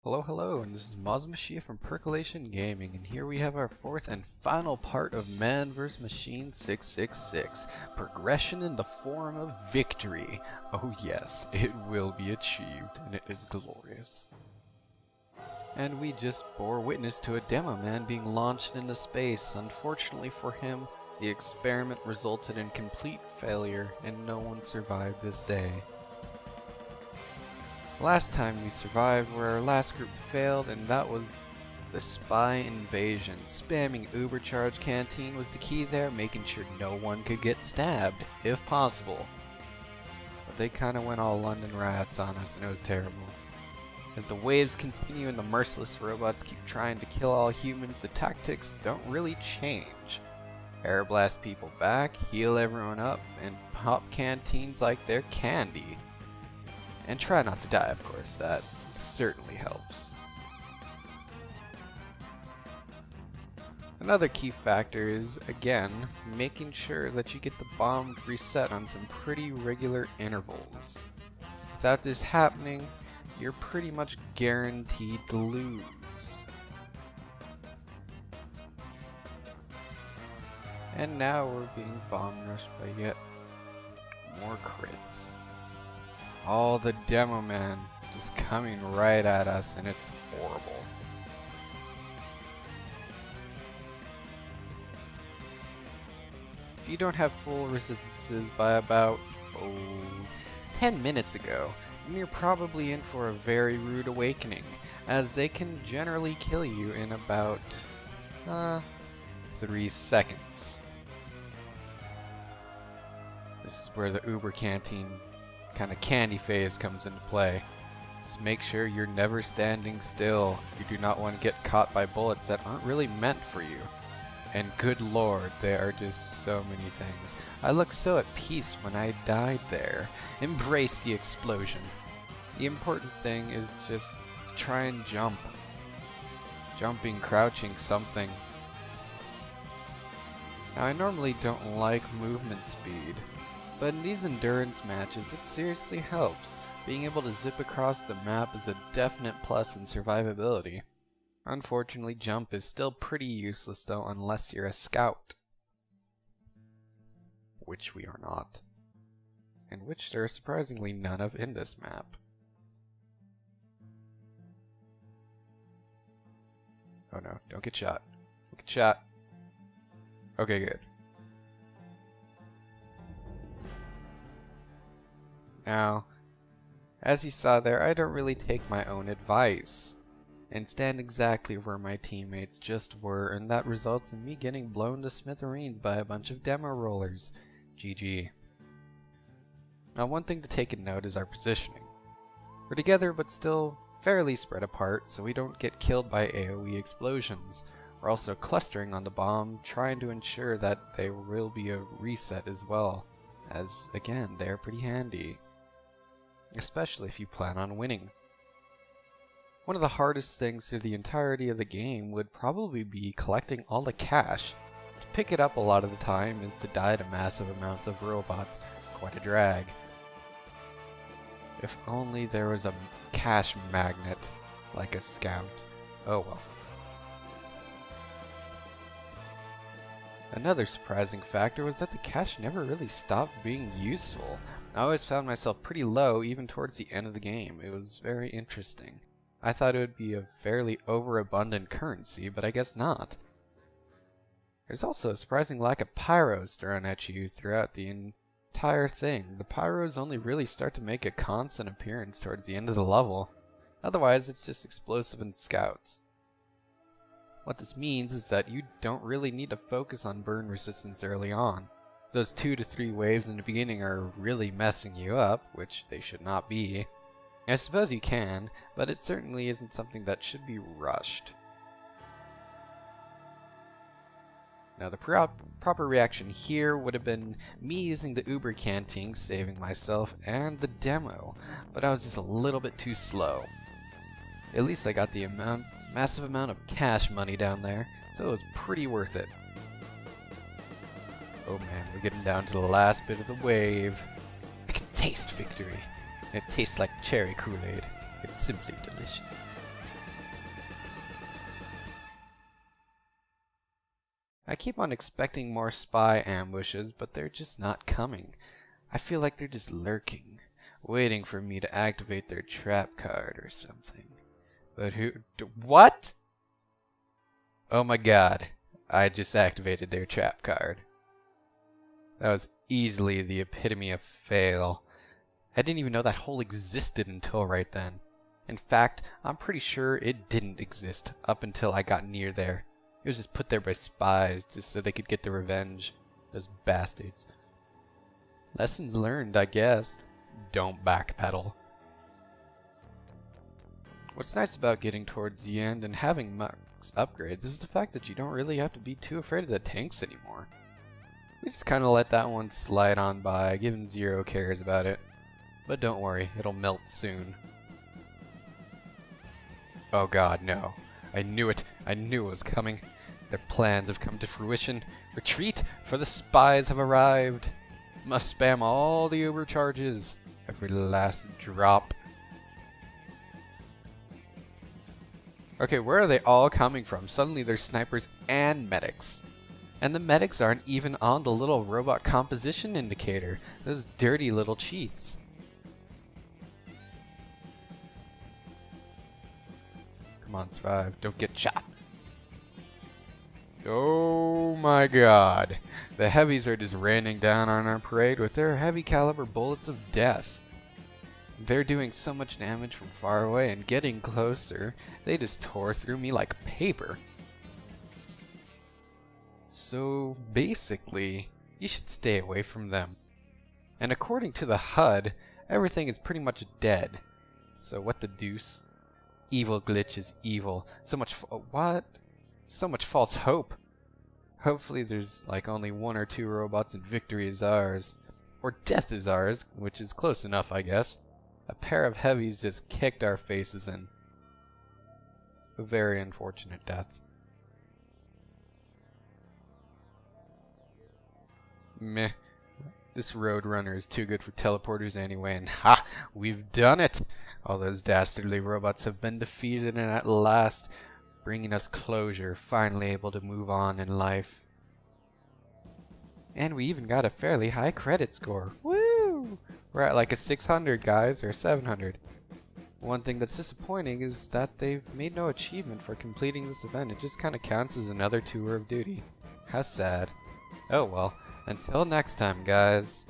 Hello, hello, and this is Masamushia from Percolation Gaming, and here we have our fourth and final part of Mann Vs Machine 666, Progression in the Form of Victory. Oh yes, it will be achieved, and it is glorious. And we just bore witness to a demo man being launched into space. Unfortunately for him, the experiment resulted in complete failure, and no one survived this day. Last time we survived where our last group failed, and that was the spy invasion. Spamming Ubercharge Canteen was the key there, making sure no one could get stabbed, if possible. But they kinda went all London rats on us, and it was terrible. As the waves continue and the merciless robots keep trying to kill all humans, the tactics don't really change. Air blast people back, heal everyone up, and pop canteens like they're candy. And try not to die, of course, that certainly helps. Another key factor is, again, making sure that you get the bomb reset on some pretty regular intervals. Without this happening, you're pretty much guaranteed to lose. And now we're being bomb rushed by yet more crits. All the demo men just coming right at us, and it's horrible. If you don't have full resistances by about 10 minutes ago, then you're probably in for a very rude awakening, as they can generally kill you in about 3 seconds. This is where the Uber Canteen kind of candy phase comes into play. Just make sure you're never standing still. You do not want to get caught by bullets that aren't really meant for you. And good lord, there are just so many things. I looked so at peace when I died there. Embrace the explosion. The important thing is just try and jump. Jumping, crouching, something. Now I normally don't like movement speed, but in these endurance matches, it seriously helps. Being able to zip across the map is a definite plus in survivability. Unfortunately, jump is still pretty useless though unless you're a scout. Which we are not. And which there are surprisingly none of in this map. Oh no, don't get shot. Don't get shot. Okay, good. Now, as you saw there, I don't really take my own advice and stand exactly where my teammates just were, and that results in me getting blown to smithereens by a bunch of demo rollers. GG. Now, one thing to take in note is our positioning. We're together but still fairly spread apart, so we don't get killed by AoE explosions. We're also clustering on the bomb, trying to ensure that there will be a reset as well, as again, they're pretty handy. Especially if you plan on winning. One of the hardest things through the entirety of the game would probably be collecting all the cash. To pick it up a lot of the time is to die to massive amounts of robots. Quite a drag. If only there was a cash magnet, like a scout. Oh well. Another surprising factor was that the cash never really stopped being useful. I always found myself pretty low even towards the end of the game. It was very interesting. I thought it would be a fairly overabundant currency, but I guess not. There's also a surprising lack of pyros thrown at you throughout the entire thing. The pyros only really start to make a constant appearance towards the end of the level. Otherwise, it's just explosive and scouts. What this means is that you don't really need to focus on burn resistance early on. Those 2 to 3 waves in the beginning are really messing you up, which they should not be. I suppose you can, but it certainly isn't something that should be rushed. Now the proper reaction here would have been me using the Uber Canteen, saving myself and the demo, but I was just a little bit too slow. At least I got the massive amount of cash money down there, so it was pretty worth it. Oh man, we're getting down to the last bit of the wave. I taste victory. It tastes like cherry Kool-Aid. It's simply delicious. I keep on expecting more spy ambushes, but they're just not coming. I feel like they're just lurking, waiting for me to activate their trap card or something. But what? Oh my god, I just activated their trap card. That was easily the epitome of fail. I didn't even know that hole existed until right then. In fact, I'm pretty sure it didn't exist up until I got near there. It was just put there by spies just so they could get their revenge. Those bastards. Lessons learned, I guess. Don't backpedal. What's nice about getting towards the end and having max upgrades is the fact that you don't really have to be too afraid of the tanks anymore. We just kind of let that one slide on by, given zero cares about it. But don't worry, it'll melt soon. Oh god, no. I knew it. I knew it was coming. Their plans have come to fruition. Retreat, for the spies have arrived. Must spam all the overcharges. Every last drop. Okay, where are they all coming from? Suddenly there's snipers and medics. And the medics aren't even on the little robot composition indicator. Those dirty little cheats. Come on, survive. Don't get shot. Oh my god. The heavies are just raining down on our parade with their heavy caliber bullets of death. They're doing so much damage from far away, and getting closer, they just tore through me like paper. So basically, you should stay away from them. And according to the HUD, everything is pretty much dead. So what the deuce? Evil glitch is evil. So much what? So much false hope. Hopefully there's like only 1 or 2 robots and victory is ours. Or death is ours, which is close enough, I guess. A pair of heavies just kicked our faces in. A very unfortunate death. Meh. This Roadrunner is too good for teleporters anyway, and ha! We've done it! All those dastardly robots have been defeated, and at last, bringing us closure, finally able to move on in life. And we even got a fairly high credit score. Woo! We're at like a 600, guys, or 700. One thing that's disappointing is that they've made no achievement for completing this event. It just kind of counts as another tour of duty. How sad. Oh well. Until next time, guys.